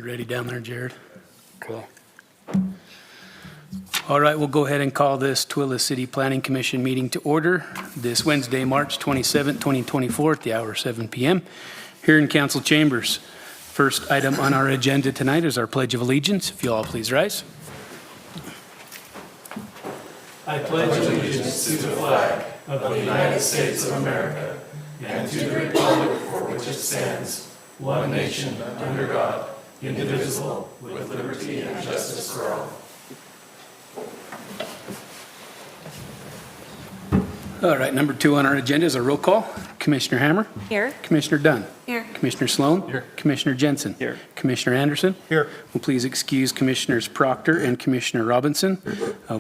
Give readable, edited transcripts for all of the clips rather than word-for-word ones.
You ready down there, Jared? Cool. All right, we'll go ahead and call this Tooele City Planning Commission meeting to order this Wednesday, March 27, 2024 at the hour 7 p.m. here in council chambers. First item on our agenda tonight is our Pledge of Allegiance. If you all please rise. I pledge allegiance to the flag of the United States of America and to the republic for which it stands, one nation under God, indivisible, with liberty and justice for all. All right, number 2 on our agenda is a roll call. Commissioner Hammer. Here. Commissioner Dunn. Here. Commissioner Sloan. Here. Commissioner Jensen. Here. Commissioner Anderson. Here. Will please excuse Commissioners Proctor and Commissioner Robinson.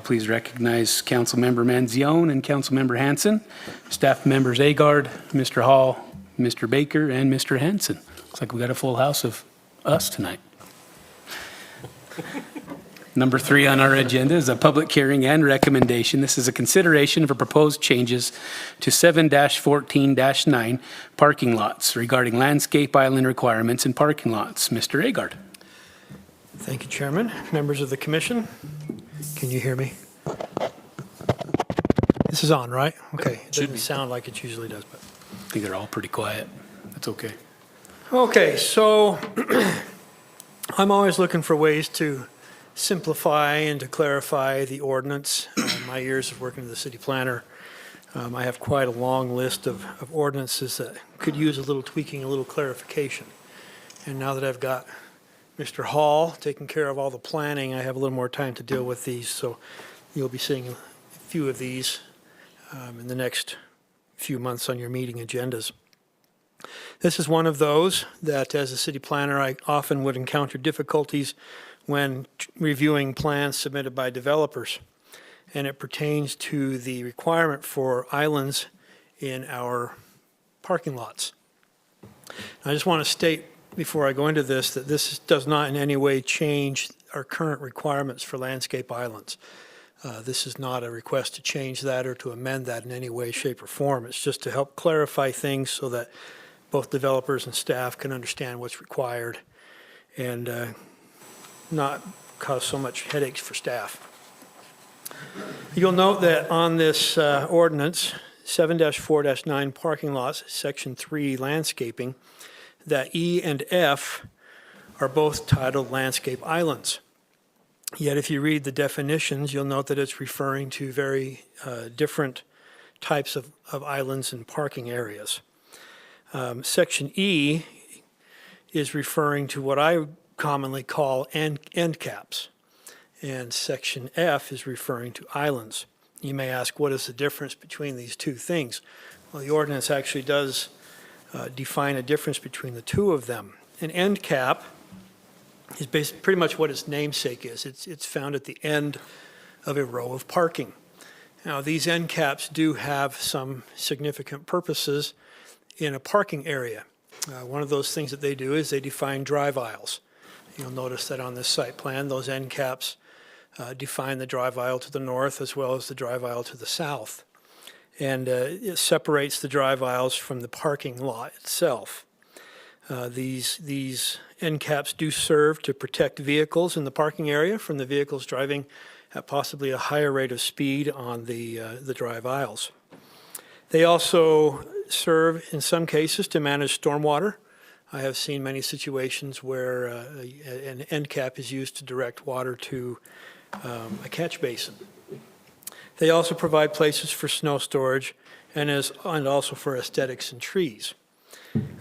Please recognize Council Member Manzione and Council Member Hansen. Staff members Agard, Mr. Hall, Mr. Baker, and Mr. Hansen. Looks like we got a full house of us tonight. Number 3 on our agenda is a public hearing and recommendation. This is a consideration for proposed changes to 7-14-9 parking lots regarding landscape island requirements in parking lots. Mr. Agard. Thank you, Chairman. Members of the commission, can you hear me? This is on, right? Okay. It doesn't sound like it usually does, but. I think they're all pretty quiet. That's okay. Okay, so I'm always looking for ways to simplify and to clarify the ordinance. My years of working as the city planner, I have quite a long list of ordinances that could use a little tweaking, a little clarification. And now that I've got Mr. Hall taking care of all the planning, I have a little more time to deal with these. So you'll be seeing a few of these in the next few months on your meeting agendas. This is one of those that, as a city planner, I often would encounter difficulties when reviewing plans submitted by developers, and it pertains to the requirement for islands in our parking lots. I just want to state before I go into this that this does not in any way change our current requirements for landscape islands. This is not a request to change that or to amend that in any way, shape, or form. It's just to help clarify things so that both developers and staff can understand what's required and not cause so much headaches for staff. You'll note that on this ordinance, 7-4-9 parking lots, section 3 landscaping, that E and F are both titled landscape islands. Yet if you read the definitions, you'll note that it's referring to very different types of islands and parking areas. Section E is referring to what I commonly call end caps, and section F is referring to islands. You may ask, what is the difference between these two things? Well, the ordinance actually does define a difference between the two of them. An end cap is pretty much what its namesake is. It's found at the end of a row of parking. Now, these end caps do have some significant purposes in a parking area. One of those things that they do is they define drive aisles. You'll notice that on this site plan, those end caps define the drive aisle to the north as well as the drive aisle to the south. And it separates the drive aisles from the parking lot itself. These end caps do serve to protect vehicles in the parking area from the vehicles driving at possibly a higher rate of speed on the drive aisles. They also serve in some cases to manage stormwater. I have seen many situations where an end cap is used to direct water to a catch basin. They also provide places for snow storage and also for aesthetics and trees.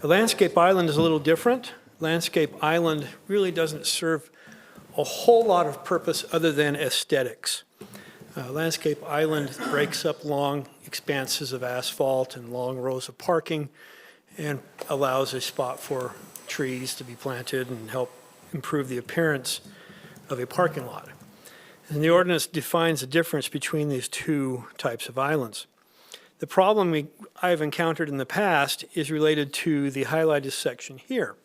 A landscape island is a little different. Landscape island really doesn't serve a whole lot of purpose other than aesthetics. Landscape island breaks up long expanses of asphalt and long rows of parking and allows a spot for trees to be planted and help improve the appearance of a parking lot. And the ordinance defines the difference between these two types of islands. The problem I've encountered in the past is related to the highlighted section here.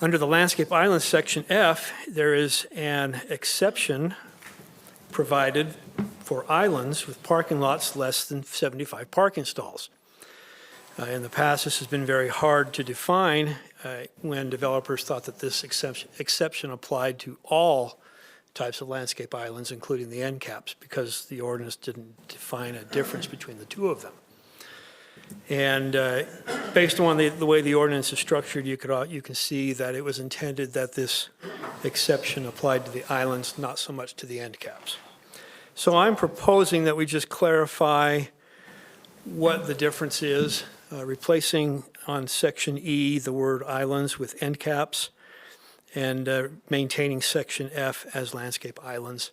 Under the landscape islands section F, there is an exception provided for islands with parking lots less than 75 parking stalls. In the past, this has been very hard to define when developers thought that this exception applied to all types of landscape islands, including the end caps, because the ordinance didn't define a difference between the two of them. And based on the way the ordinance is structured, you can see that it was intended that this exception applied to the islands, not so much to the end caps. So I'm proposing that we just clarify what the difference is, replacing on section E the word islands with end caps, and maintaining section F as landscape islands.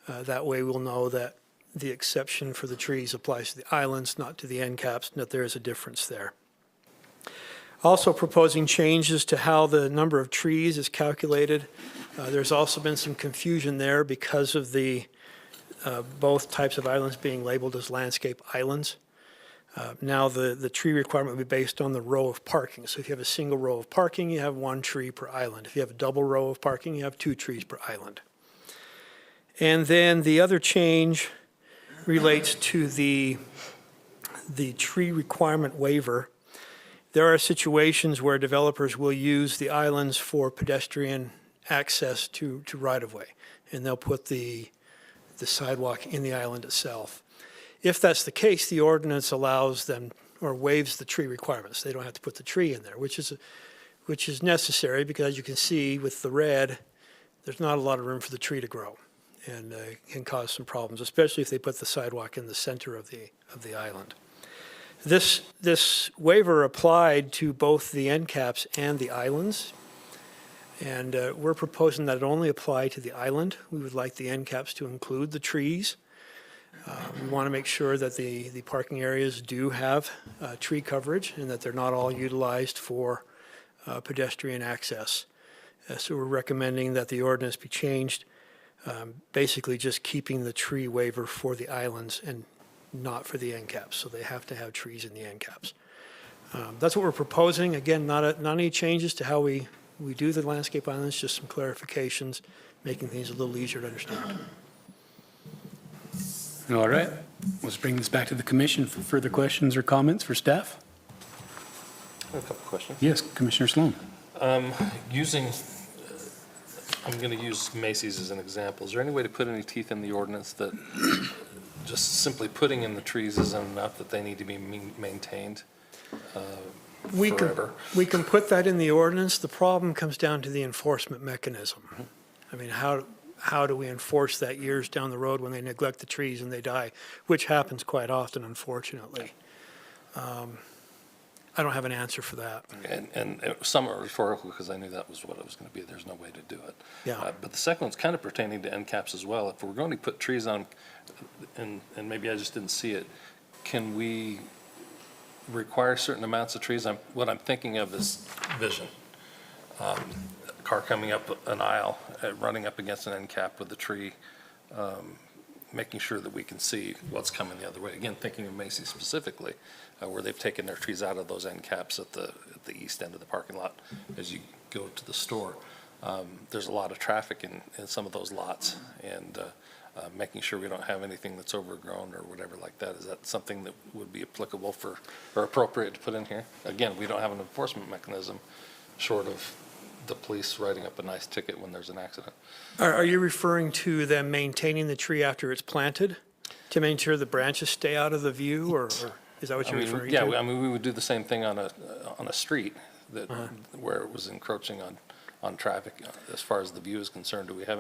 That way we'll know that the exception for the trees applies to the islands, not to the end caps, and that there is a difference there. Also proposing changes to how the number of trees is calculated. There's also been some confusion there because of the both types of islands being labeled as landscape islands. Now the tree requirement will be based on the row of parking. So if you have a single row of parking, you have 1 tree per island. If you have a double row of parking, you have 2 trees per island. And then the other change relates to the tree requirement waiver. There are situations where developers will use the islands for pedestrian access to right-of-way, and they'll put the sidewalk in the island itself. If that's the case, the ordinance allows them or waives the tree requirements. They don't have to put the tree in there, which is necessary because, as you can see with the red, there's not a lot of room for the tree to grow, and can cause some problems, especially if they put the sidewalk in the center of the island. This waiver applied to both the end caps and the islands, and we're proposing that it only apply to the island. We would like the end caps to include the trees. We want to make sure that the parking areas do have tree coverage and that they're not all utilized for pedestrian access. So we're recommending that the ordinance be changed, basically just keeping the tree waiver for the islands and not for the end caps. So they have to have trees in the end caps. That's what we're proposing. Again, not any changes to how we do the landscape islands, just some clarifications, making things a little easier to understand. All right, let's bring this back to the commission for further questions or comments for staff. I have a couple questions. Yes, Commissioner Sloan. I'm going to use Macy's as an example. Is there any way to put any teeth in the ordinance that just simply putting in the trees isn't enough, that they need to be maintained forever? We can put that in the ordinance. The problem comes down to the enforcement mechanism. I mean, how do we enforce that years down the road when they neglect the trees and they die, which happens quite often, unfortunately. I don't have an answer for that. And somewhat rhetorical, because I knew that was what it was going to be. There's no way to do it. Yeah. But the second one's kind of pertaining to end caps as well. If we're going to put trees on, and maybe I just didn't see it, can we require certain amounts of trees? What I'm thinking of is vision. Car coming up an aisle, running up against an end cap with a tree, making sure that we can see what's coming the other way. Again, thinking of Macy's specifically, where they've taken their trees out of those end caps at the east end of the parking lot as you go to the store. There's a lot of traffic in some of those lots, and making sure we don't have anything that's overgrown or whatever like that. Is that something that would be applicable for, or appropriate to put in here? Again, we don't have an enforcement mechanism short of the police writing up a nice ticket when there's an accident. Are you referring to them maintaining the tree after it's planted to make sure the branches stay out of the view, or is that what you're referring to? Yeah, I mean, we would do the same thing on a street that where it was encroaching on traffic. As far as the view is concerned, do we have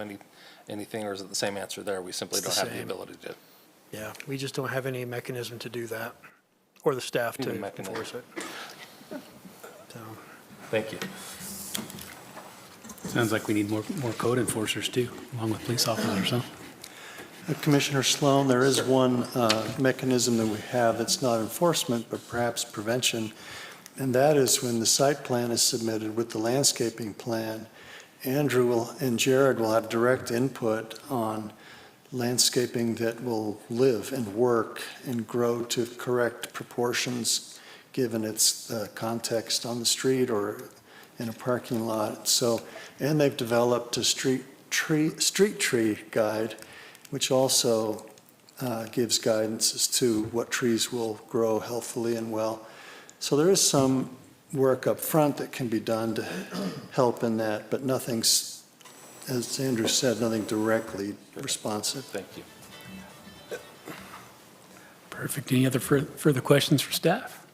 anything, or is it the same answer there? We simply don't have the ability to. Yeah, we just don't have any mechanism to do that, or the staff to enforce it. So. Thank you. Sounds like we need more code enforcers too, along with police officers, huh? Commissioner Sloan, there is one mechanism that we have that's not enforcement, but perhaps prevention, and that is when the site plan is submitted with the landscaping plan. Andrew and Jared will have direct input on landscaping that will live and work and grow to correct proportions given its context on the street or in a parking lot. So, and they've developed a street tree guide, which also gives guidance as to what trees will grow healthfully and well. So there is some work up front that can be done to help in that, but nothing's, as Andrew said, nothing directly responsive. Thank you. Perfect. Any other further questions for staff?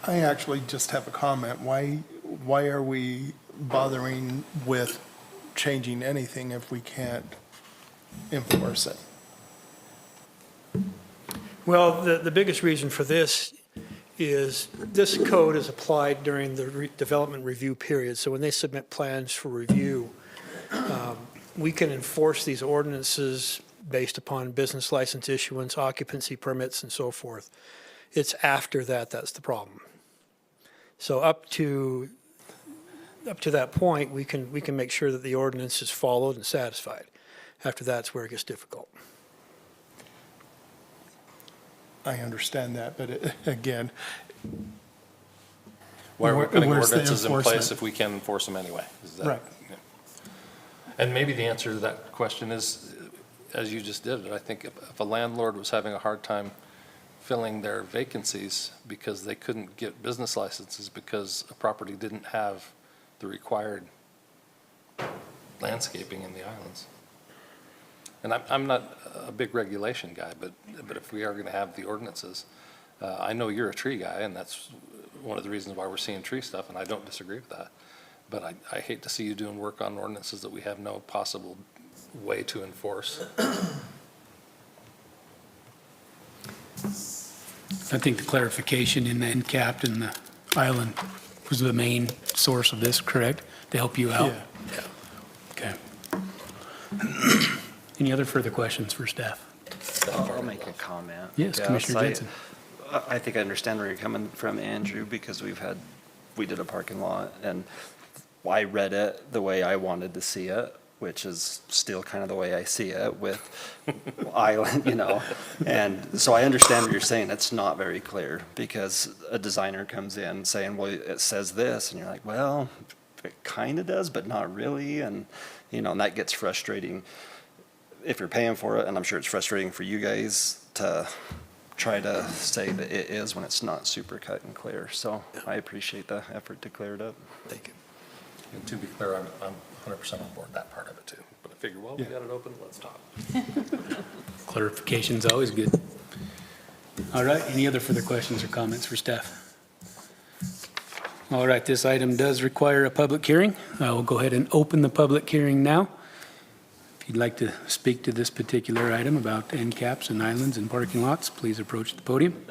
I actually just have a comment. Why are we bothering with changing anything if we can't enforce it? Well, the biggest reason for this is this code is applied during the development review period. So when they submit plans for review, we can enforce these ordinances based upon business license issuance, occupancy permits, and so forth. It's after that that's the problem. So up to that point, we can make sure that the ordinance is followed and satisfied. After that's where it gets difficult. I understand that, but again, Why are we putting where's the ordinances in place enforcement? if we can't enforce them anyway? Is that- Right. yeah. And maybe the answer to that question is, as you just did, I think if a landlord was having a hard time filling their vacancies because they couldn't get business licenses because a property didn't have the required landscaping in the islands. And I'm not a big regulation guy, but if we are going to have the ordinances, I know you're a tree guy, and that's one of the reasons why we're seeing tree stuff, and I don't disagree with that. But I hate to see you doing work on ordinances that we have no possible way to enforce. I think the clarification in the end capped and the island was the main source of this, correct? To help you out? yeah. Okay. Any other further questions for staff? I'll make a comment. Yes, Commissioner I- Jensen. I think I understand where you're coming from, Andrew, because we did a parking lot, and I read it the way I wanted to see it, which is still kind of the way I see it with island, And so I understand what you're saying. It's not very clear, because a designer comes in saying, well, it says this, and you're like, well, it kind of does, but not really, and that gets frustrating if you're paying for it, and I'm sure it's frustrating for you guys to try to say that it is when it's not super cut and clear. So I appreciate the effort to clear it up. Thank you. And to be clear, I'm 100% on board that part of it too. But I figure, well, we got it open, let's talk. Clarification's always good. All right, any other further questions or comments for staff? All right, this item does require a public hearing. I will go ahead and open the public hearing now. If you'd like to speak to this particular item about end caps and islands and parking lots, please approach the podium.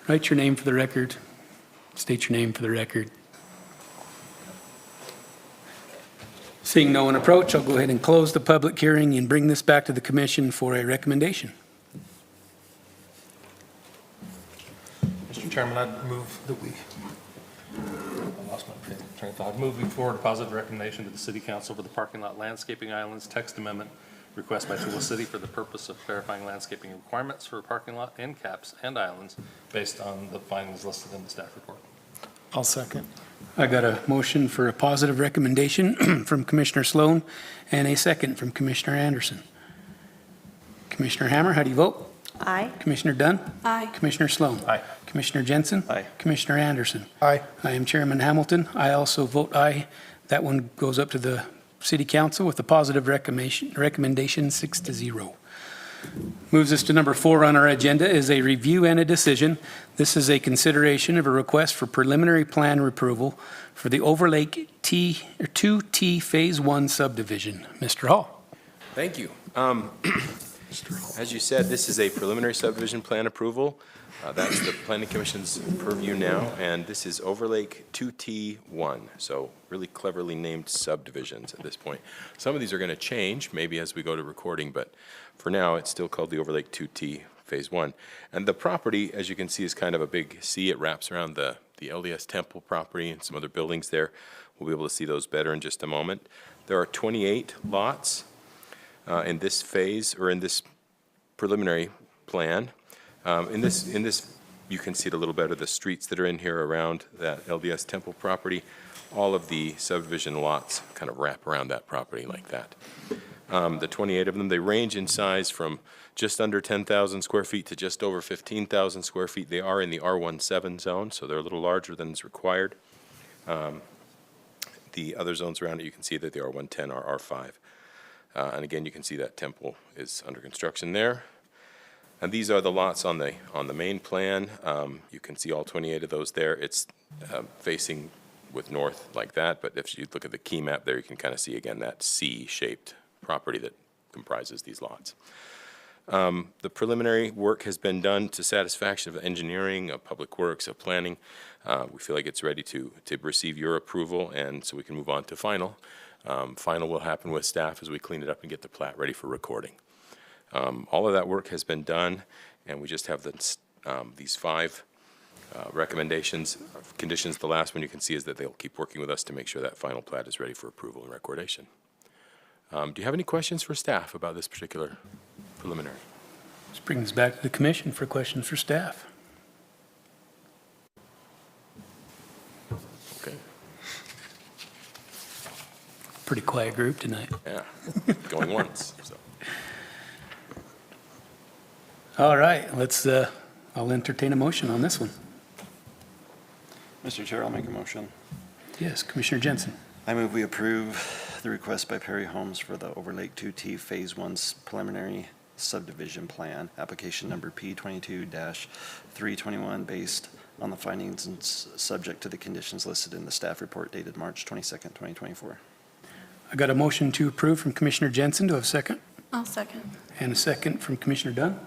Write your name for the record. State your name for the record. Seeing no one approach, I'll go ahead and close the public hearing and bring this back to the commission for a recommendation. Mr. Chairman, I'd move that we, I lost my train of thought. Move forward a positive recommendation to the City Council for the parking lot landscaping islands text amendment request by Tooele City for the purpose of clarifying landscaping requirements for parking lot end caps and islands based on the findings listed in the staff report. I'll second. I got a motion for a positive recommendation from Commissioner Sloan and a second from Commissioner Anderson. Commissioner Hammer, how do you vote? Aye. Commissioner Dunn? Aye. Commissioner Sloan? Aye. Commissioner Jensen? Aye. Commissioner Anderson? Aye. I am Chairman Hamilton. I also vote aye. That one goes up to the City Council with a positive recommendation 6-0. Moves us to number 4 on our agenda is a review and a decision. This is a consideration of a request for preliminary plan approval for the Overlake 2T Phase 1 subdivision. Mr. Hall. Thank you. As you said, this is a preliminary subdivision plan approval. That's the Planning Commission's purview now, and this is Overlake 2T1, so really cleverly named subdivisions at this point. Some of these are going to change, maybe as we go to recording, but for now, it's still called the Overlake 2T Phase 1. And the property, as you can see, is kind of a big C. It wraps around the LDS Temple property and some other buildings there. We'll be able to see those better in just a moment. There are 28 lots in this phase, or in this preliminary plan. In this, you can see it a little better, the streets that are in here around that LDS Temple property. All of the subdivision lots kind of wrap around that property like that. the 28 of them. They range in size from just under 10,000 square feet to just over 15,000 square feet. They are in the R17 zone, so they're a little larger than is required. The other zones around it, you can see that the R110 are R5. And again, you can see that temple is under construction there. And these are the lots on the main plan. You can see all 28 of those there. It's facing with north like that, but if you look at the key map there, you can kind of see again that C-shaped property that comprises these lots. The preliminary work has been done to satisfaction of engineering, of public works, of planning. We feel like it's ready to receive your approval, and so we can move on to final. Final will happen with staff as we clean it up and get the plat ready for recording. All of that work has been done, and we just have these 5 recommendations, conditions. The last one you can see is that they'll keep working with us to make sure that final plat is ready for approval and recordation. Do you have any questions for staff about this particular preliminary? This brings us back to the commission for questions for staff. Okay. Pretty quiet group tonight. Yeah, going once, so. All right, I'll entertain a motion on this one. Mr. Chair, I'll make a motion. Yes, Commissioner Jensen. I move we approve the request by Perry Homes for the Overlake 2T Phase 1's preliminary subdivision plan, application number P22-321, based on the findings and subject to the conditions listed in the staff report dated March 22nd, 2024. I got a motion to approve from Commissioner Jensen. Do I have a second? I'll second. And a second from Commissioner Dunn.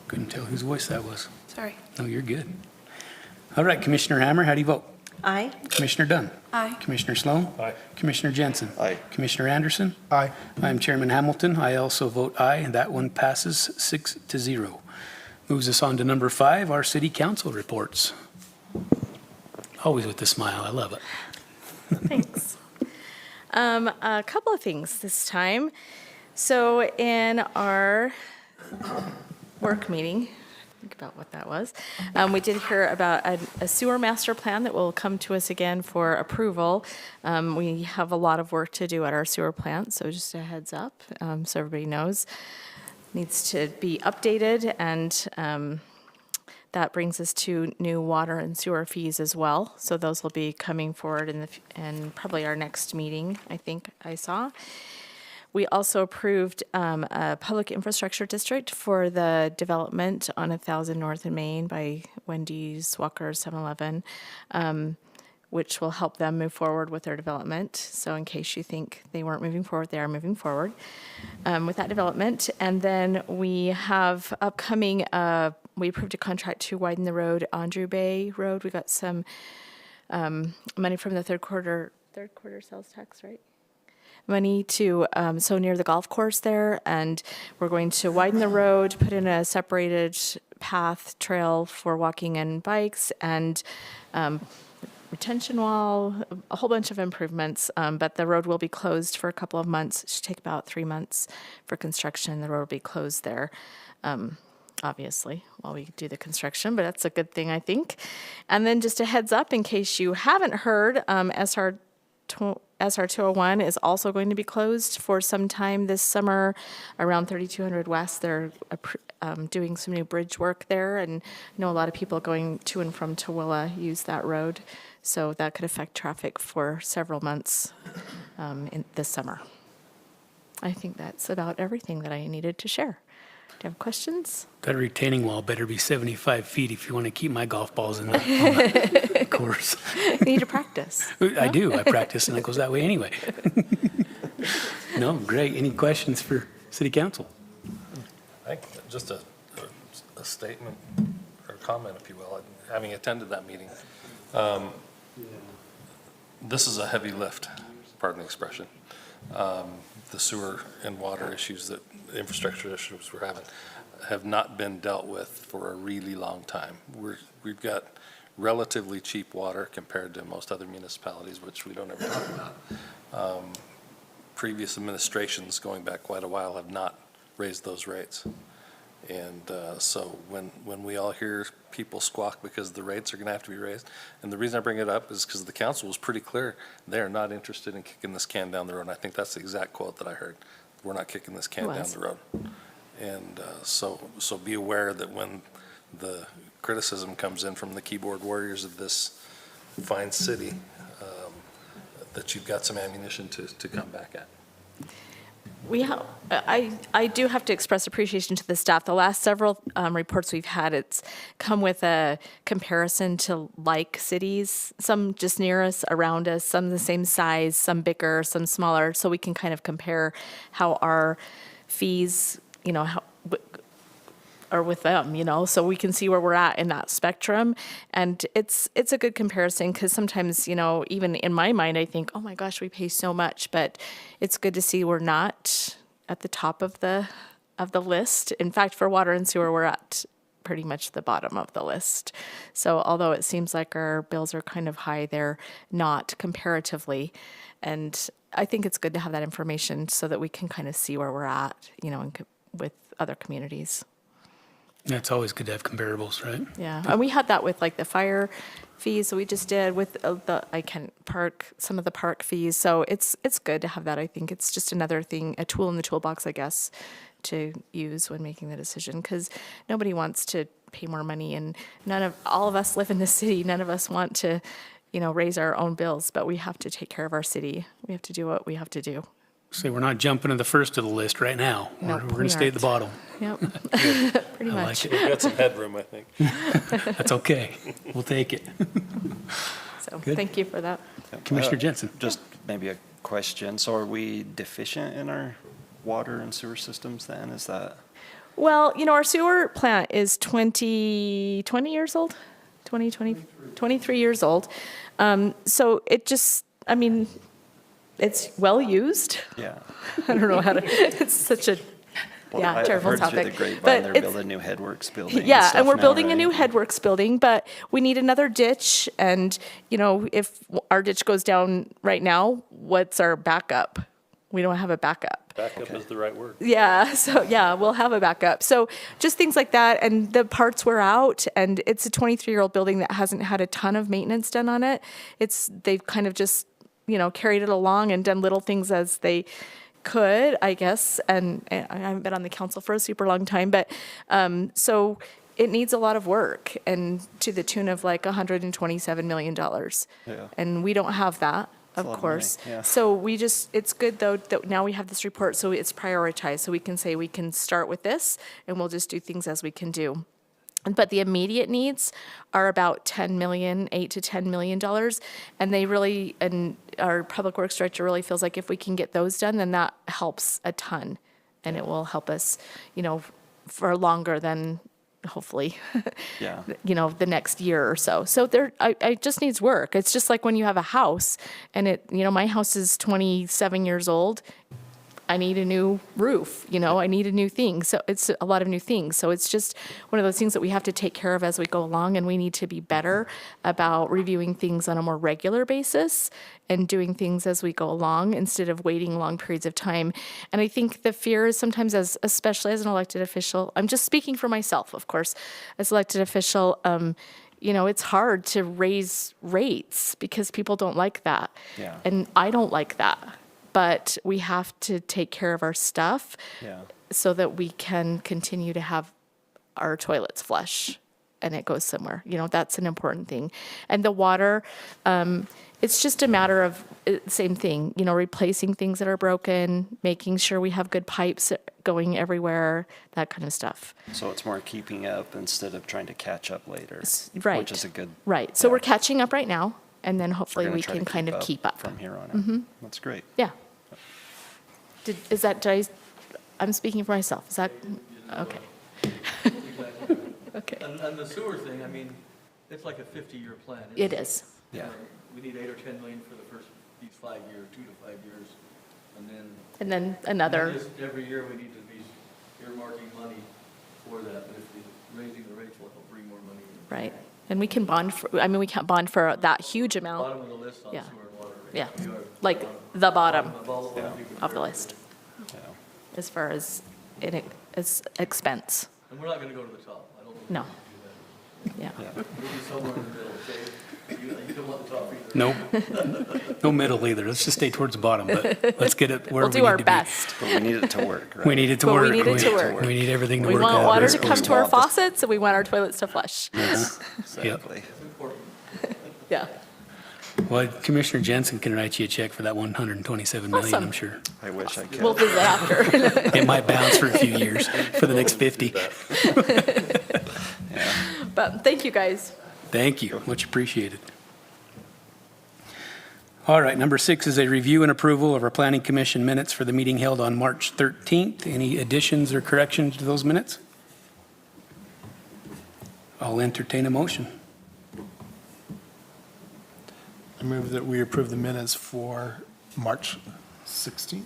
Couldn't tell whose voice that was. Sorry. No, you're good. All right, Commissioner Hammer, how do you vote? Aye. Commissioner Dunn? Aye. Commissioner Sloan? Aye. Commissioner Jensen? Aye. Commissioner Anderson? Aye. I'm Chairman Hamilton. I also vote aye, and that one passes 6-0. Moves us on to number 5, our city council reports. Always with the smile. I love it. Thanks. A couple of things this time. So in our work meeting, think about what that was, we did hear about a sewer master plan that will come to us again for approval. We have a lot of work to do at our sewer plant, so just a heads up, so everybody knows. Needs to be updated, and that brings us to new water and sewer fees as well. So those will be coming forward in probably our next meeting, I think I saw. We also approved a public infrastructure district for the development on 1000 North and Main by Wendy's, Walker's, 7-Eleven, which will help them move forward with their development. So in case you think they weren't moving forward, they are moving forward with that development. And then we have upcoming, we approved a contract to widen the road, Andrew Bay Road. We got some money from the third quarter sales tax, right? Money to, so near the golf course there, and we're going to widen the road, put in a separated path trail for walking and bikes, and retention wall, a whole bunch of improvements, but the road will be closed for a couple of months. It should take about 3 months for construction. The road will be closed there, obviously, while we do the construction, but that's a good thing, I think. And then just a heads up, in case you haven't heard, SR 201 is also going to be closed for some time this summer around 3200 West. They're doing some new bridge work there, and I know a lot of people going to and from Tooele use that road, so that could affect traffic for several months in this summer. I think that's about everything that I needed to share. Do you have questions? That retaining wall better be 75 feet if you want to keep my golf balls in the course. You need to practice. I do. I practice, and it goes that way anyway. No, great. Any questions for City Council? I think just a statement or comment, if you will, having attended that meeting. This is a heavy lift, pardon the expression. The sewer and water issues infrastructure issues we're having have not been dealt with for a really long time. We've got relatively cheap water compared to most other municipalities, which we don't ever talk about. Previous administrations, going back quite a while, have not raised those rates. And so when we all hear people squawk because the rates are going to have to be raised, and the reason I bring it up is because the council was pretty clear, they are not interested in kicking this can down the road. And I think that's the exact quote that I heard. We're not kicking this can down the road. And so be aware that when the criticism comes in from the keyboard warriors of this fine city, that you've got some ammunition to come back at. I do have to express appreciation to the staff. The last several reports we've had, it's come with a comparison to like cities, some just near us, around us, some the same size, some bigger, some smaller, so we can kind of compare how our fees, are with them, so we can see where we're at in that spectrum. And it's a good comparison because sometimes, even in my mind, I think, oh my gosh, we pay so much, but it's good to see we're not at the top of the list. In fact, for water and sewer, we're at pretty much the bottom of the list. So although it seems like our bills are kind of high, they're not comparatively. And I think it's good to have that information so that we can kind of see where we're at, with other communities. It's always good to have comparables, right? Yeah, and we had that with like the fire fees that we just did with some of the park fees. So it's good to have that. I think it's just another thing, a tool in the toolbox, I guess, to use when making the decision, because nobody wants to pay more money, and all of us live in the city. None of us want to, raise our own bills, but we have to take care of our city. We have to do what we have to do. So we're not jumping to the first of the list right now. No, We're going to stay at the bottom. Yep, pretty I much. like We've got some headroom, I think. That's okay. We'll take it. So Good. thank you for that. Commissioner Jensen. Just maybe a question. So are we deficient in our water and sewer systems then? Is that? Well, our sewer plant is 20 years old, 23 years old. So it just, it's well used. Yeah. I don't know how to, it's such a, I've terrible heard topic. through the grapevine But they're it's- building a new headworks building. Yeah, stuff and we're now, building a right? new headworks building, but we need another ditch. And, if our ditch goes down right now, what's our backup? We don't have a backup. Backup is the right word. Yeah, so we'll have a backup. So just things like that, and the parts were out, and it's a 23-year-old building that hasn't had a ton of maintenance done on it. They've kind of just, carried it along and done little things as they could, I guess. And I haven't been on the council for a super long time, but so it needs a lot of work, and to the tune of like $127 million. Yeah. And we don't have that. a Of lot of course. money, yeah. So it's good though that now we have this report, so it's prioritized. So we can say we can start with this and we'll just do things as we can do. But the immediate needs are about $8 to $10 million. And and our public works director really feels like if we can get those done, then that helps a ton. And it will help us, for longer than hopefully, Yeah. the next year or so. So it just needs work. It's just like when you have a house and my house is 27 years old. I need a new roof, I need a new thing. So it's a lot of new things. So it's just one of those things that we have to take care of as we go along, and we need to be better about reviewing things on a more regular basis and doing things as we go along instead of waiting long periods of time. And I think the fear is sometimes, especially as an elected official, I'm just speaking for myself, of course, as elected official, it's hard to raise rates because people don't like that. Yeah. And I don't like that. But we have to take care of our stuff Yeah. so that we can continue to have our toilets flush and it goes somewhere. That's an important thing. And the water, it's just a matter of same thing, replacing things that are broken, making sure we have good pipes going everywhere, that kind of stuff. So it's more keeping up instead of trying to catch up later. Right. Which is a good. Right. So yeah. we're catching up right now, and then We're hopefully gonna we try can to kind of keep up. from here on out. That's great. Yeah. I'm speaking for myself. Is that, okay. Okay. And the sewer thing, it's like a 50-year plan. It is. Yeah. We need 8 or 10 million for the first, these 5 years, 2 to 5 years. And then. And then another, just every year we need to be earmarking money for that. But if raising the rates will help bring more money in. right. And we can bond we can't bond for that huge amount. Bottom of the list on Yeah. sewer and water. rates. Yeah. We are Like the bottom of all the ones you can of the list Yeah. as far as expense. And we're not gonna go to the top. I don't think No. we can Yeah. do that. We'll be somewhere in the middle, okay? You don't want the top either. Nope. No middle either. Let's just stay towards the bottom, but let's get it where We'll we do need our to be. best. But we need it to work, right? We need it to But we work. need it to work. We need everything to We work want out. water as to opposed come to our swap this- faucets, and we want our toilets to flush. Exactly. Yeah. Well, Commissioner Jensen can write you a check for that 127 million, I'm Awesome. sure. I wish I could. We'll visit after. It might bounce for a few years, for the next 50. But thank you, guys. Thank you, much appreciated. All right, number 6 is a review and approval of our Planning Commission minutes for the meeting held on March 13th. Any additions or corrections to those minutes? I'll entertain a motion. I move that we approve the minutes for March 16th.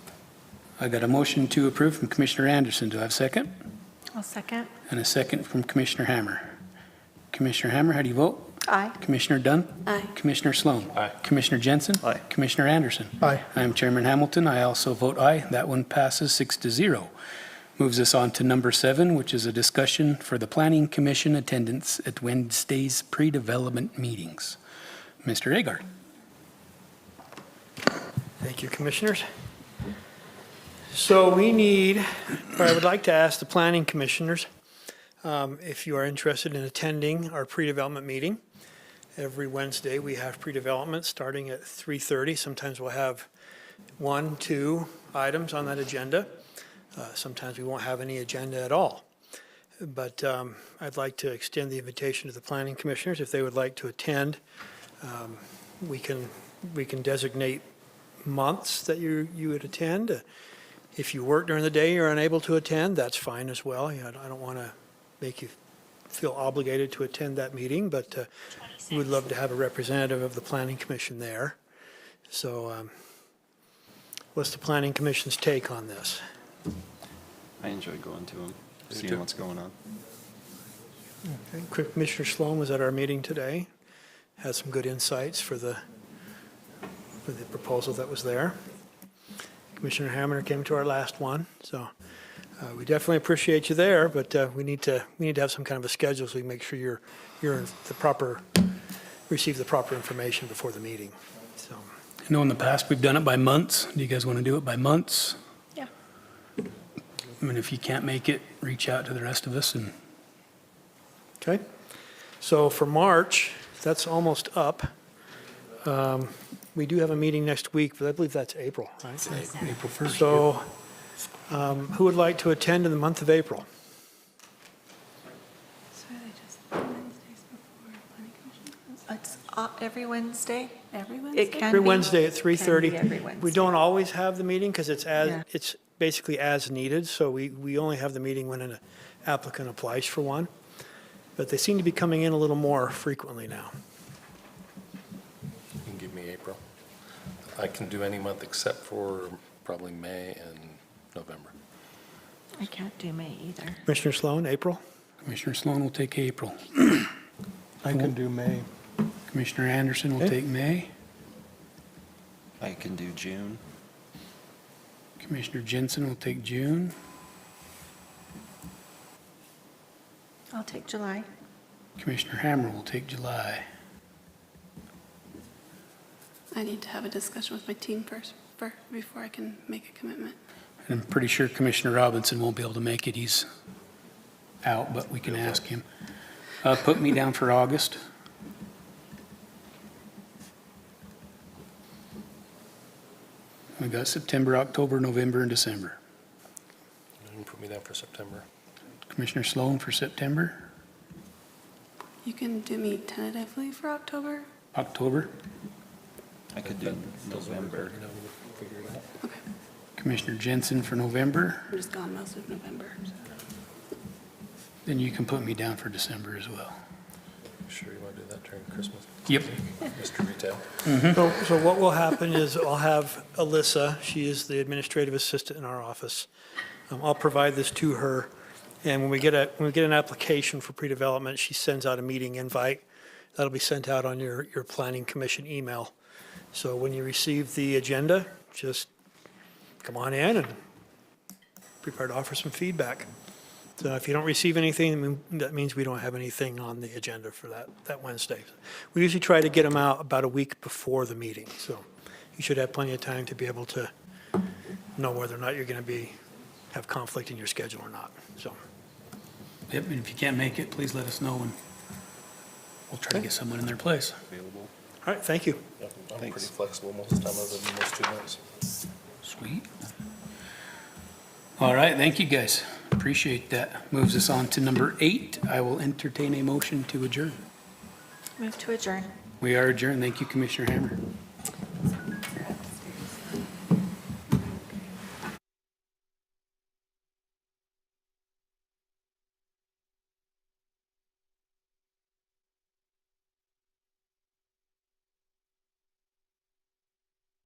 I got a motion to approve from Commissioner Anderson. Do I have a second? I'll second. And a second from Commissioner Hammer. Commissioner Hammer, how do you vote? Aye. Commissioner Dunn? Aye. Commissioner Sloan? Aye. Commissioner Jensen? Aye. Commissioner Anderson? Aye. I am Chairman Hamilton. I also vote aye. That one passes 6-0. Moves us on to number 7, which is a discussion for the Planning Commission attendance at Wednesday's pre-development meetings. Mr. Agard. Thank you, Commissioners. So we need, or I would like to ask the Planning Commissioners if you are interested in attending our pre-development meeting. Every Wednesday, we have pre-development starting at 3:30. Sometimes we'll have 1, 2 items on that agenda. Sometimes we won't have any agenda at all. But I'd like to extend the invitation to the Planning Commissioners if they would like to attend. We can designate months that you would attend. If you work during the day, you're unable to attend, that's fine as well. I don't want to make you feel obligated to attend that meeting, but we would love to have a representative of the Planning Commission there. So what's the Planning Commission's take on this? I enjoy going to them, seeing what's going on. Okay, Commissioner Sloan was at our meeting today, had some good insights for the proposal that was there. Commissioner Hammer came to our last one, so we definitely appreciate you there, but we need to have some kind of a schedule so we make sure you're in the proper, receive the proper information before the meeting. So, I know in the past we've done it by months. Do you guys want to do it by months? Yeah. I mean, if you can't make it, reach out to the rest of us and okay. So for March, that's almost up. We do have a meeting next week, but I believe that's April, right? April 1st. So who would like to attend in the month of April? It's every Wednesday? Every Wednesday? It can Every be. Wednesday at Can be 3:30. every We Wednesday. don't always have the meeting because Yeah. it's basically as needed, so we only have the meeting when an applicant applies for one. But they seem to be coming in a little more frequently now. You can give me April. I can do any month except for probably May and November. I can't do May either. Commissioner Sloan, April? Commissioner Sloan will take April. I can do May. Commissioner Anderson will Okay. take May. I can do June. Commissioner Jensen will take June. I'll take July. Commissioner Hammer will take July. I need to have a discussion with my team first, before I can make a commitment. And I'm pretty sure Commissioner Robinson won't be able to make it. He's out, but we can ask him. Put me down for August. We got September, October, November, and December. You can put me down for September. Commissioner Sloan for September, You can do me tentatively for October? October. I could do November. You know, we'll figure it out. Okay. Commissioner Jensen for November. I'm just gone most of November. Then you can put me down for December as well. Sure you want to do that during Christmas? Yep. Mr. Retail? So what will happen is I'll have Alyssa, she is the administrative assistant in our office. I'll provide this to her, and when we get an application for pre-development, she sends out a meeting invite. That'll be sent out on your planning commission email. So when you receive the agenda, just come on in and prepare to offer some feedback. So if you don't receive anything, that means we don't have anything on the agenda for that Wednesday. We usually try to get them out about a week before the meeting, so you should have plenty of time to be able to know whether or not you're going to have conflict in your schedule or not, so. Yep, and if you can't make it, please let us know and we'll try to get someone in their place. Available. All right, thank you. I'm pretty flexible most of the time, other than those 2 nights. Sweet. All right, thank you, guys. Appreciate that. Moves us on to number 8. I will entertain a motion to adjourn. Move to adjourn. We are adjourned. Thank you, Commissioner Hammer.